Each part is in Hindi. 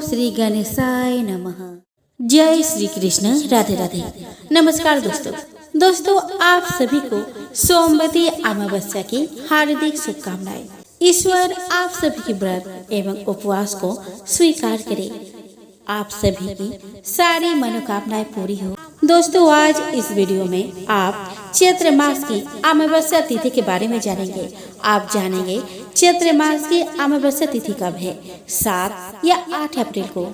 श्री गणेशाय नमः। जय श्री कृष्ण। राधे राधे। नमस्कार दोस्तों आप सभी को सोमवती अमावस्या की हार्दिक शुभकामनाएं। ईश्वर आप सभी के व्रत एवं उपवास को स्वीकार करे, आप सभी की सारी मनोकामनाएं पूरी हो। दोस्तों आज इस वीडियो में आप चैत्र मास की अमावस्या तिथि के बारे में जानेंगे। आप जानेंगे चैत्र मास की अमावस्या तिथि कब है, 7 या 8 अप्रैल को।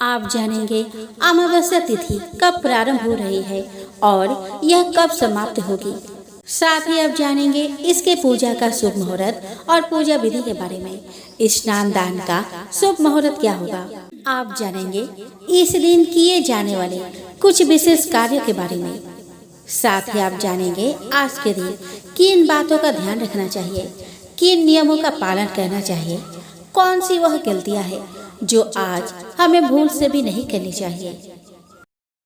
आप जानेंगे अमावस्या तिथि कब प्रारंभ हो रही है और यह कब समाप्त होगी। साथ ही आप जानेंगे इसके पूजा का शुभ मुहूर्त और पूजा विधि के बारे में। स्नान दान का शुभ मुहूर्त क्या होगा, आप जानेंगे इस दिन किए जाने वाले कुछ विशेष कार्यों के बारे में। साथ ही आप जानेंगे आज के दिन किन बातों का ध्यान रखना चाहिए, किन नियमों का पालन करना चाहिए, कौन सी वह गलतियां हैं जो आज हमें भूल से भी नहीं करनी चाहिए।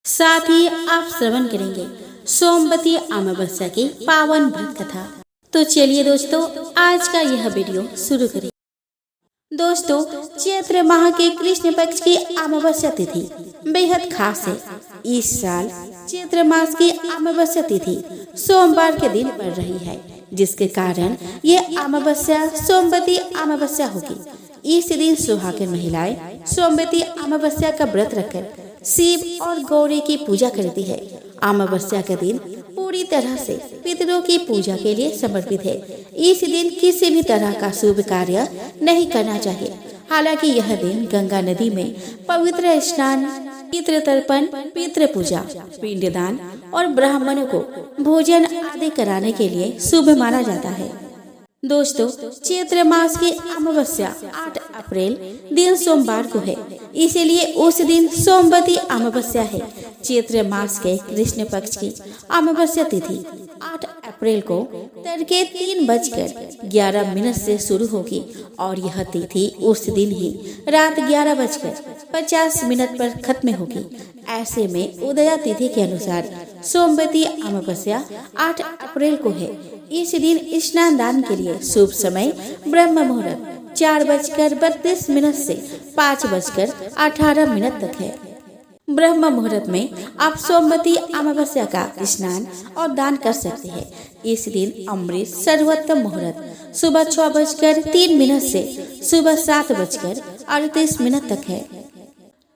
साथ ही आप श्रवण करेंगे सोमवती अमावस्या की पावन व्रत कथा। तो चलिए दोस्तों आज का यह वीडियो शुरू करें। दोस्तों चैत्र माह के कृष्ण पक्ष की अमावस्या तिथि बेहद खास है। इस साल चैत्र मास की अमावस्या तिथि सोमवार के दिन पड़ रही है, जिसके कारण ये अमावस्या सोमवती अमावस्या होगी। इस दिन सुहागिन महिलाएं सोमवती अमावस्या का व्रत रखकर शिव और गौरी की पूजा करती है। अमावस्या का दिन पूरी तरह से पितरों की पूजा के लिए समर्पित है। इस दिन किसी भी तरह का शुभ कार्य नहीं करना चाहिए। हालांकि यह दिन गंगा नदी में पवित्र स्नान, पितृ तर्पण, पितृ पूजा, पिंडदान और ब्राह्मणों को भोजन आदि कराने के लिए शुभ माना जाता है। दोस्तों चैत्र मास की अमावस्या 8 अप्रैल दिन सोमवार को है, इसीलिए उस दिन सोमवती अमावस्या है। चैत्र मास के कृष्ण पक्ष की अमावस्या तिथि 8 अप्रैल को तड़के 3:11 से शुरू होगी और यह तिथि उस दिन ही रात 11:50 पर खत्म होगी। ऐसे में उदया तिथि के अनुसार सोमवती अमावस्या 8 अप्रैल को है। इस दिन स्नान दान के लिए शुभ समय ब्रह्म मुहूर्त 4:32 से 5:18 तक है। ब्रह्म मुहूर्त में आप सोमवती अमावस्या का स्नान और दान कर सकते हैं। इस दिन अमृत सर्वोत्तम मुहूर्त सुबह 6:03 से सुबह 7:38 तक है।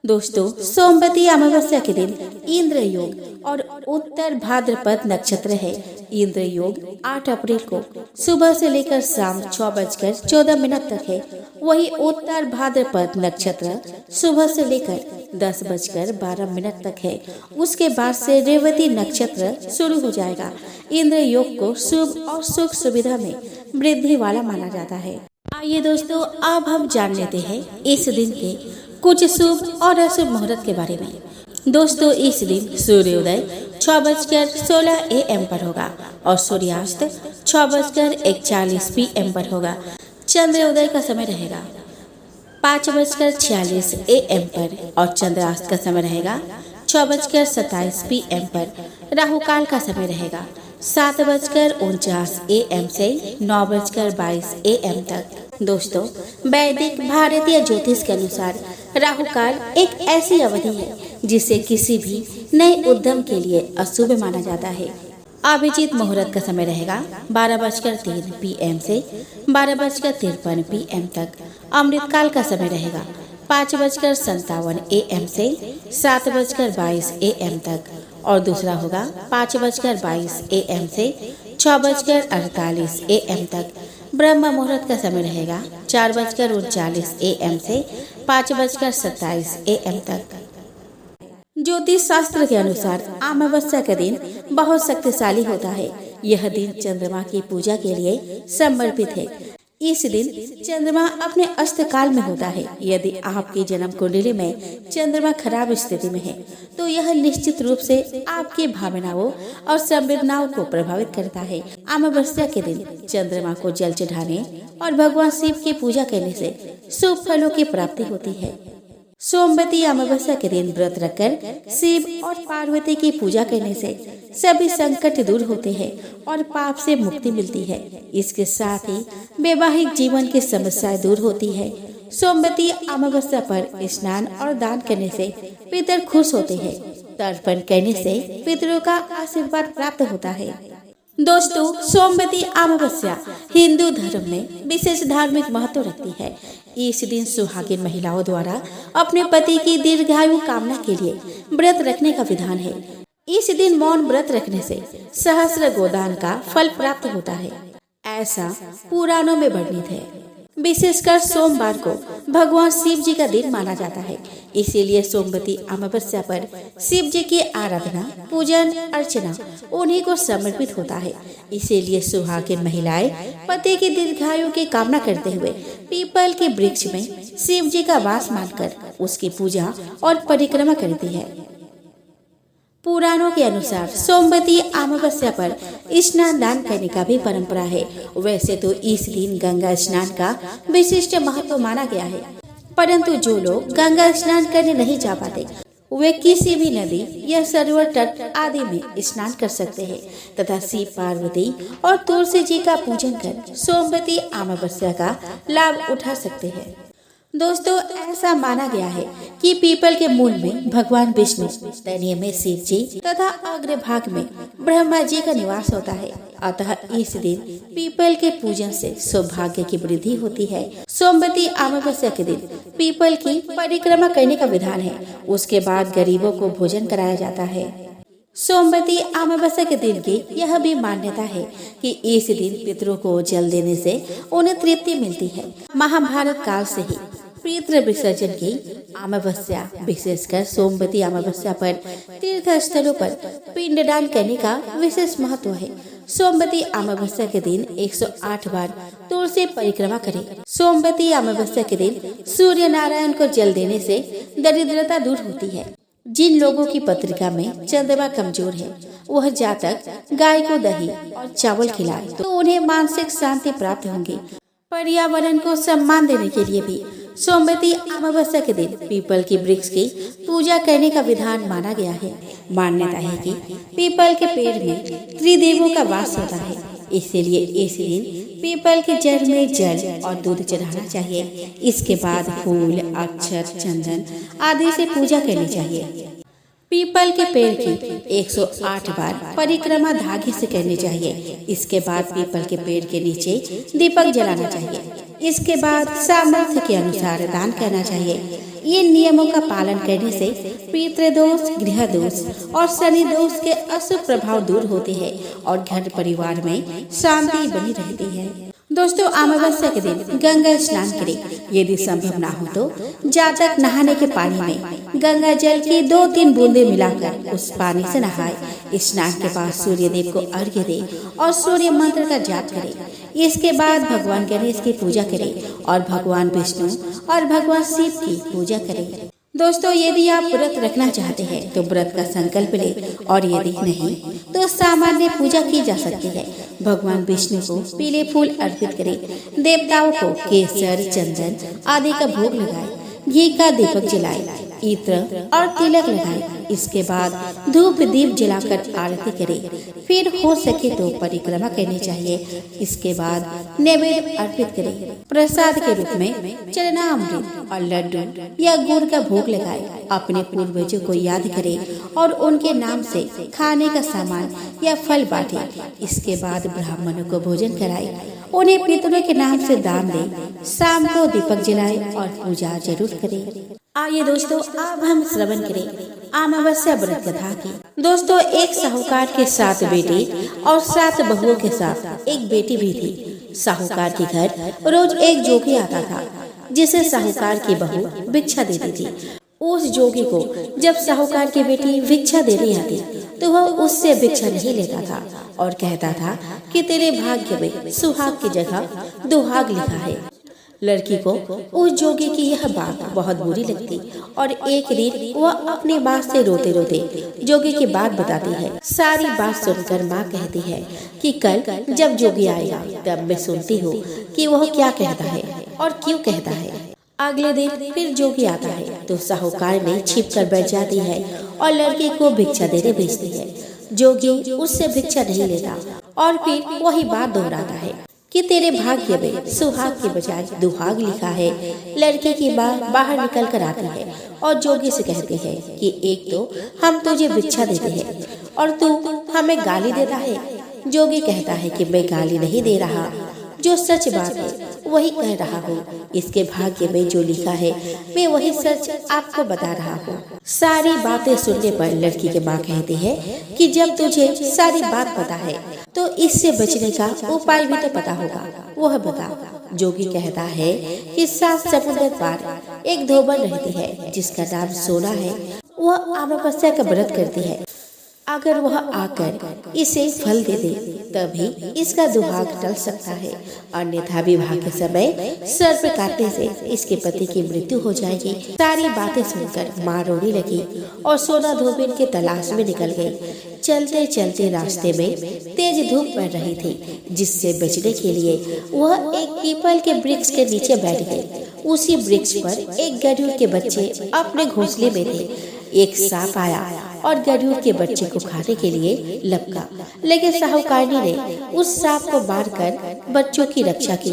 दोस्तों सोमवती अमावस्या के दिन इंद्र योग और उत्तर भाद्रपद नक्षत्र है। इंद्र योग 8 अप्रैल को सुबह से लेकर शाम 6:14 तक है। वही उत्तर भाद्रपद नक्षत्र सुबह से लेकर 10:12 तक है। उसके बाद से रेवती नक्षत्र शुरू हो जाएगा। इंद्र योग को शुभ और सुख सुविधा में वृद्धि वाला माना जाता है। आइए दोस्तों अब हम जान लेते हैं इस दिन के कुछ शुभ और अशुभ मुहूर्त के बारे में। दोस्तों इस दिन सूर्योदय 6:16 AM पर होगा और सूर्यास्त 6:41 PM पर होगा। चंद्रोदय का समय रहेगा 5:46 AM पर और चंद्रास्त का समय रहेगा 6:27 PM पर। राहु काल का समय रहेगा 7:49 AM से 9:22 AM तक। दोस्तों वैदिक भारतीय ज्योतिष के अनुसार राहु काल एक ऐसी अवधि है जिसे किसी भी नए उद्यम के लिए अशुभ माना जाता है। अभिजीत मुहूर्त का समय रहेगा 12:03 PM से 12:53 PM तक। अमृत काल का समय रहेगा 5:57 AM से 7:22 AM तक और दूसरा होगा 5:22 AM से 6:48 AM तक। ब्रह्म मुहूर्त का समय रहेगा 4:39 AM से 5:27 AM तक। ज्योतिष शास्त्र के अनुसार अमावस्या का दिन बहुत शक्तिशाली होता है। यह दिन चंद्रमा की पूजा के लिए समर्पित है। इस दिन चंद्रमा अपने अस्त काल में होता है। यदि आपकी जन्म कुंडली में चंद्रमा खराब स्थिति में है तो यह निश्चित रूप से आपकी भावनाओं और संवेदनाओं को प्रभावित करता है। अमावस्या के दिन चंद्रमा को जल चढ़ाने और भगवान शिव की पूजा करने से शुभ फलों की प्राप्ति होती है। सोमवती अमावस्या के दिन व्रत रखकर शिव और पार्वती की पूजा करने से सभी संकट दूर होते हैं और पाप से मुक्ति मिलती है। इसके साथ ही वैवाहिक जीवन की समस्याएं दूर होती है। सोमवती अमावस्या पर स्नान और दान करने से पितर खुश होते हैं। तर्पण करने से पितरों का आशीर्वाद प्राप्त होता है। दोस्तों, सोमवती अमावस्या हिंदू धर्म में विशेष धार्मिक महत्व रखती है। इस दिन सुहागिन महिलाओं द्वारा अपने पति की दीर्घायु कामना के लिए व्रत रखने का विधान है। इस दिन मौन व्रत रखने से सहस्र गोदान का फल प्राप्त होता है, ऐसा पुराणों में वर्णित है। विशेषकर सोमवार को भगवान शिव जी का दिन माना जाता है, इसीलिए सोमवती अमावस्या पर शिव जी की आराधना, पूजन अर्चना उन्हीं को समर्पित होता है। इसीलिए सुहागिन महिलाएं पति की दीर्घायु की कामना करते हुए पीपल के वृक्ष में शिव जी का वास मानकर उसकी पूजा और परिक्रमा करती है। पुराणों के अनुसार सोमवती अमावस्या पर स्नान दान करने का भी परंपरा है। वैसे तो इस दिन गंगा स्नान का विशिष्ट महत्व माना गया है, परंतु जो लोग गंगा स्नान करने नहीं जा पाते वे किसी भी नदी या सरोवर तट आदि में स्नान कर सकते हैं तथा शिव पार्वती और तुलसी जी का पूजन कर सोमवती अमावस्या का लाभ उठा सकते हैं। दोस्तों, ऐसा माना गया है कि पीपल के मूल में भगवान विष्णु, तनिय में शिव जी तथा अग्रभाग में ब्रह्मा जी का निवास होता है। अतः इस दिन पीपल के पूजन से सौभाग्य की वृद्धि होती है। सोमवती अमावस्या के दिन पीपल की परिक्रमा करने का विधान है। उसके बाद गरीबों को भोजन कराया जाता है। सोमवती अमावस्या के दिन की यह भी मान्यता है कि इस दिन पितरों को जल देने से उन्हें तृप्ति मिलती है। महाभारत काल से ही पितृ विसर्जन की अमावस्या, विशेषकर सोमवती अमावस्या पर तीर्थ स्थलों पर पिंडदान करने का विशेष महत्व है। सोमवती अमावस्या के दिन 108 बार तुलसी परिक्रमा करें। सोमवती अमावस्या के दिन सूर्य नारायण को जल देने से दरिद्रता दूर होती है। जिन लोगों की पत्रिका में चंद्रमा कमजोर है, वह जातक गाय को दही और चावल खिलाए तो उन्हें मानसिक शांति प्राप्त होंगी। पर्यावरण को सम्मान देने के लिए भी सोमवती अमावस्या के दिन पीपल की वृक्ष की पूजा करने का विधान माना गया है। मान्यता है कि पीपल के पेड़ में त्रिदेवों का वास होता है, इसीलिए इस दिन पीपल के जड़ में जल और दूध चढ़ाना चाहिए। इसके बाद फूल, अक्षत, चंदन आदि से पूजा करनी चाहिए। पीपल के पेड़ की 108 बार परिक्रमा धागे से करनी चाहिए। इसके बाद पीपल के पेड़ के नीचे दीपक जलाना चाहिए। इसके बाद सामर्थ्य के अनुसार दान करना चाहिए। ये नियमों का पालन करने से पितृदोष, गृह दोष और शनि दोष के अशुभ प्रभाव दूर होते हैं और घर परिवार में शांति बनी रहती है। दोस्तों, अमावस्या के दिन गंगा स्नान करें। यदि संभव ना हो तो जातक नहाने के पानी में गंगा जल की 2-3 बूंदे मिलाकर उस पानी से नहाए। स्नान के बाद सूर्य देव को अर्घ्य दे और सूर्य मंत्र का जाप करें। इसके बाद भगवान गणेश की पूजा करें और भगवान विष्णु और भगवान शिव की पूजा करें। दोस्तों, यदि आप व्रत रखना चाहते हैं तो व्रत का संकल्प लें और यदि नहीं तो सामान्य पूजा की जा सकती है। भगवान विष्णु को पीले फूल अर्पित करें। देवताओं को केसर, चंदन आदि का भोग लगाए। घी का दीपक जलाए, इत्र और तिलक लगाए। इसके बाद धूप दीप जलाकर आरती करें। फिर हो सके तो परिक्रमा करनी चाहिए। इसके बाद नैवेद्य अर्पित करें। प्रसाद के रूप में चरणामृत और लड्डू या गुड़ का भोग लगाए। अपने पूर्वजों को याद करें और उनके नाम से खाने का सामान या फल बांटे। इसके बाद ब्राह्मणों को भोजन कराए। उन्हें पितरों के नाम से दान दें। शाम को दीपक जलाए और पूजा जरूर करें। आइए दोस्तों, अब हम श्रवण करें अमावस्या व्रत कथा की। दोस्तों, एक साहूकार के 7 बेटे और 7 बहुओं के साथ एक बेटी भी थी। साहूकार के घर रोज एक जोगी आता था, जिसे साहूकार की बहू भिक्षा देती थी। उस जोगी को जब साहूकार की बेटी भिक्षा देने आती तो वह उससे भिक्षा नहीं लेता था और कहता था कि तेरे भाग्य में सुहाग की जगह दुहाग लिखा है। लड़की को उस जोगी की यह बात बहुत बुरी लगती और एक दिन वह अपनी बात से रोते रोते जोगी की बात बताती है। सारी बात सुनकर माँ कहती है कि कल जब जोगी आएगा तब मैं सुनती हूँ कि वह क्या कहता है और क्यों कहता है। अगले दिन फिर जोगी आता है तो साहूकार में छिप कर बैठ जाती है और लड़की को भिक्षा देने भेजती है। जोगी उससे भिक्षा नहीं लेता और फिर वही बात दोहराता है कि तेरे भाग्य में सुहाग के बजाय दुहाग लिखा है। लड़की की माँ बाहर निकल कर आती है और जोगी से कहती है कि एक तो हम तुझे भिक्षा देते हैं और तू हमें गाली देता है। जोगी कहता है कि मैं गाली नहीं दे रहा, जो सच बात है वही कह रहा हूँ। इसके भाग्य में जो लिखा है मैं वही सच आपको बता रहा हूँ। सारी बातें सुनने पर लड़की की माँ कहती है कि जब तुझे सारी बात पता है तो इससे बचने का उपाय भी तो पता होगा, वह बता। जोगी कहता है कि 7 समुद्र पार एक धोबन रहती है जिसका नाम सोना है। वह अमावस्या का व्रत करती है। अगर वह आकर इसे फल दे दे तभी इसका दुहाग टल सकता है, अन्यथा विवाह के समय सर्प काटने से इसके पति की मृत्यु हो जाएगी। सारी बातें सुनकर माँ रोने लगी और सोना धोबिन के तलाश में निकल गई। चलते चलते रास्ते में तेज धूप पड़ रही थी, जिससे बचने के लिए वह एक पीपल के वृक्ष के नीचे बैठ गई। उसी वृक्ष पर एक गरुड़ के बच्चे अपने घोंसले में थे। एक सांप आया और गरुड़ के बच्चे को खाने के लिए लपका, लेकिन साहूकारनी ने उस सांप को मारकर बच्चों की रक्षा की।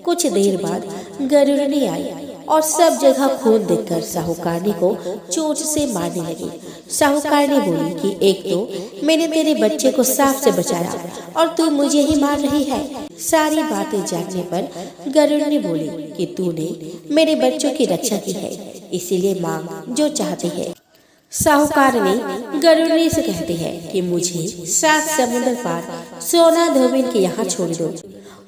कुछ देर बाद गरुड़नी आई और सब जगह खून देखकर साहूकारनी को चोट से मारने लगी। साहूकारनी बोली कि एक तो मैंने तेरे बच्चे को सांप से बचाया और तू मुझे ही मार रही है। सारी बातें जानने पर गरुड़नी बोली कि तूने मेरे बच्चों की रक्षा की है, इसीलिए मांग जो चाहती है। साहूकारनी गरुड़नी से कहती है कि मुझे 7 समुद्र पार सोना धोबिन के यहाँ छोड़ दो,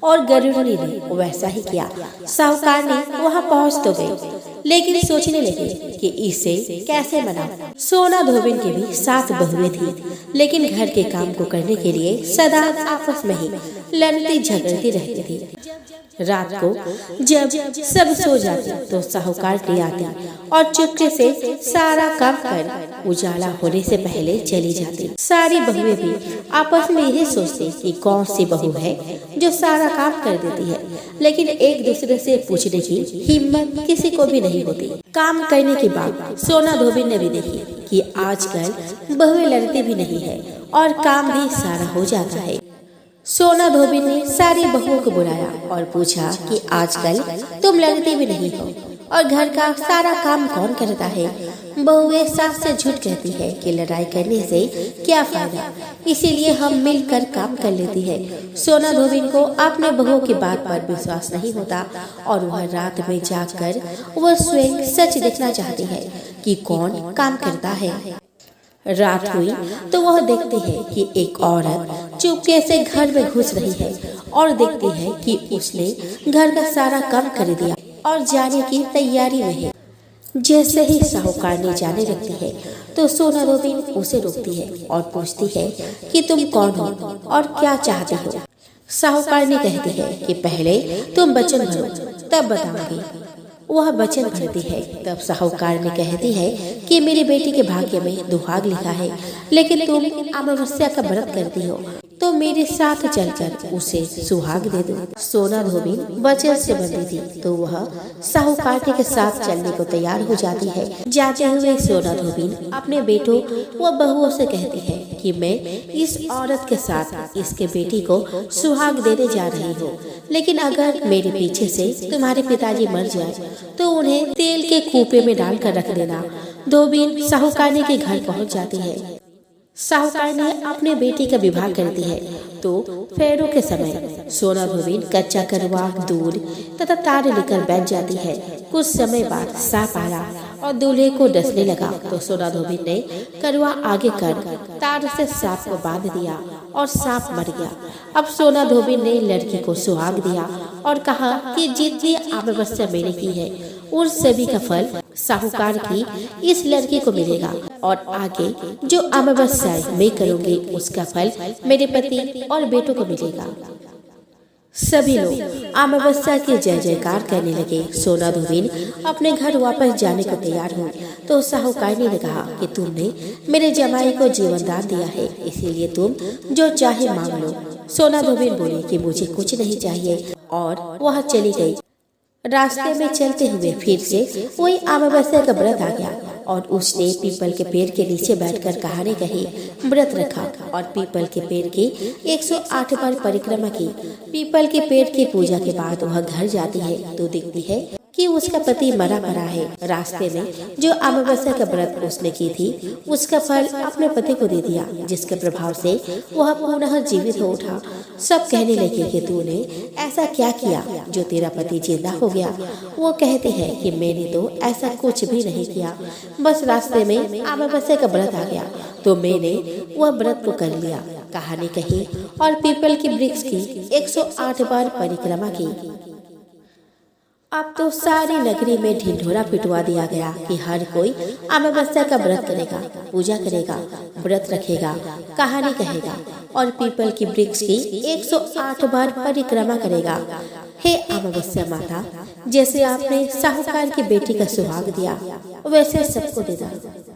और गरुड़नी ने वैसा ही किया। साहूकारनी वहाँ पहुँच तो गई, लेकिन सोचने लगी कि इसे कैसे मनाऊं। सोना धोबिन की भी 7 बहुएं थी, लेकिन घर के काम को करने के लिए सदा आपस में ही लड़ती झगड़ती रहती थी। रात को जब सब सो जाते तो साहूकारनी आती और चुपके से सारा काम कर उजाला होने से पहले चली जाती। सारी बहुएं भी आपस में यही सोचती कि कौन सी बहू है जो सारा काम कर देती है, लेकिन एक दूसरे से पूछने की हिम्मत किसी को भी नहीं होती। काम करने के बाद सोना धोबिन ने भी देखी कि आजकल बहुएं लड़ती भी नहीं है और काम भी सारा हो जाता है। सोना धोबिन ने सारी बहुओं को बुलाया और पूछा कि आजकल तुम लड़ती भी नहीं हो और घर का सारा काम कौन करता है। बहुएं सास से झूठ कहती है कि लड़ाई करने से क्या फायदा, इसीलिए हम मिलकर काम कर लेती है। सोना धोबिन को अपने बहुओं की बात पर विश्वास नहीं होता और वह रात में जाकर वह स्वयं सच देखना चाहती है कि कौन काम करता है। रात हुई तो वह देखती है कि एक औरत चुपके से घर में घुस रही है और देखती है कि उसने घर का सारा काम कर दिया और जाने की तैयारी में है। जैसे ही साहूकारनी जाने लगती है तो सोना धोबिन उसे रोकती है और पूछती है कि तुम कौन हो और क्या चाहते हो। साहूकारनी कहती है कि पहले तुम वचन भरो तब बताऊंगी। वह वचन भरती है। तब साहूकारनी कहती है कि मेरी बेटी के भाग्य में दुहाग लिखा है, लेकिन तुम अमावस्या का व्रत करती हो तो मेरे साथ चलकर उसे सुहाग दे दो। सोना धोबिन वचन से बंधी थी तो वह साहूकारनी के साथ चलने को तैयार हो जाती है। जाते हुए सोना धोबिन अपने बेटों व बहुओं से कहती है कि मैं इस औरत के साथ इसके बेटी को सुहाग देने जा रही हूँ, लेकिन अगर मेरे पीछे से तुम्हारे पिताजी मर जाए तो उन्हें तेल के कूपे में डालकर रख देना। धोबिन साहूकारनी के घर पहुँच जाती है। साहूकारनी अपने बेटी का विवाह करती है तो फेरों के समय सोना धोबिन कच्चा करवा, दूध तथा तार लेकर बैठ जाती है। कुछ समय बाद सांप आया और दूल्हे को डसने लगा तो सोना धोबिन ने करवा आगे कर तार से सांप को बांध दिया और सांप मर गया। अब सोना धोबिन ने लड़की को सुहाग दिया और कहा कि जितनी अमावस्या मैंने की है उन सभी का फल साहूकार की इस लड़की को मिलेगा और आगे जो अमावस्या मैं करूंगी उसका फल मेरे पति और बेटों को मिलेगा। सभी लोग अमावस्या की जय जयकार करने लगे। सोना धोबिन अपने घर वापस जाने को तैयार हुई तो साहूकारनी ने कहा कि तुमने मेरे जमाई को जीवन दान दिया है, इसीलिए तुम जो चाहे मांग लो। सोना धोबिन बोली कि मुझे कुछ नहीं चाहिए और वह चली गई। रास्ते में चलते हुए फिर से वही अमावस्या का व्रत आ गया। और उसने पीपल के पेड़ के नीचे बैठकर कहानी कही, व्रत रखा और पीपल के पेड़ की 108 बार परिक्रमा की। पीपल के पेड़ की पूजा के बाद वह घर जाती है तो दिखती है कि उसका पति मरा पड़ा है। रास्ते में जो अमावस्या का व्रत उसने की थी उसका फल अपने पति को दे दिया, जिसके प्रभाव से वह पुनः जीवित हो उठा। सब कहने लगे कि तूने ऐसा क्या किया जो तेरा पति जिंदा हो गया। वो कहते हैं कि मैंने तो ऐसा कुछ भी नहीं किया, बस रास्ते में अमावस्या का व्रत आ गया तो मैंने वह व्रत को कर लिया। कहानी कही और पीपल की वृक्ष की 108 बार परिक्रमा की। अब तो सारी नगरी में ढिंढोरा पिटवा दिया गया कि हर कोई अमावस्या का व्रत करेगा, पूजा करेगा, व्रत रखेगा, कहानी कहेगा और पीपल की वृक्ष की 108 बार परिक्रमा करेगा। हे अमावस्या माता, जैसे आपने साहूकार की बेटी का सुहाग दिया वैसे सबको दे दो।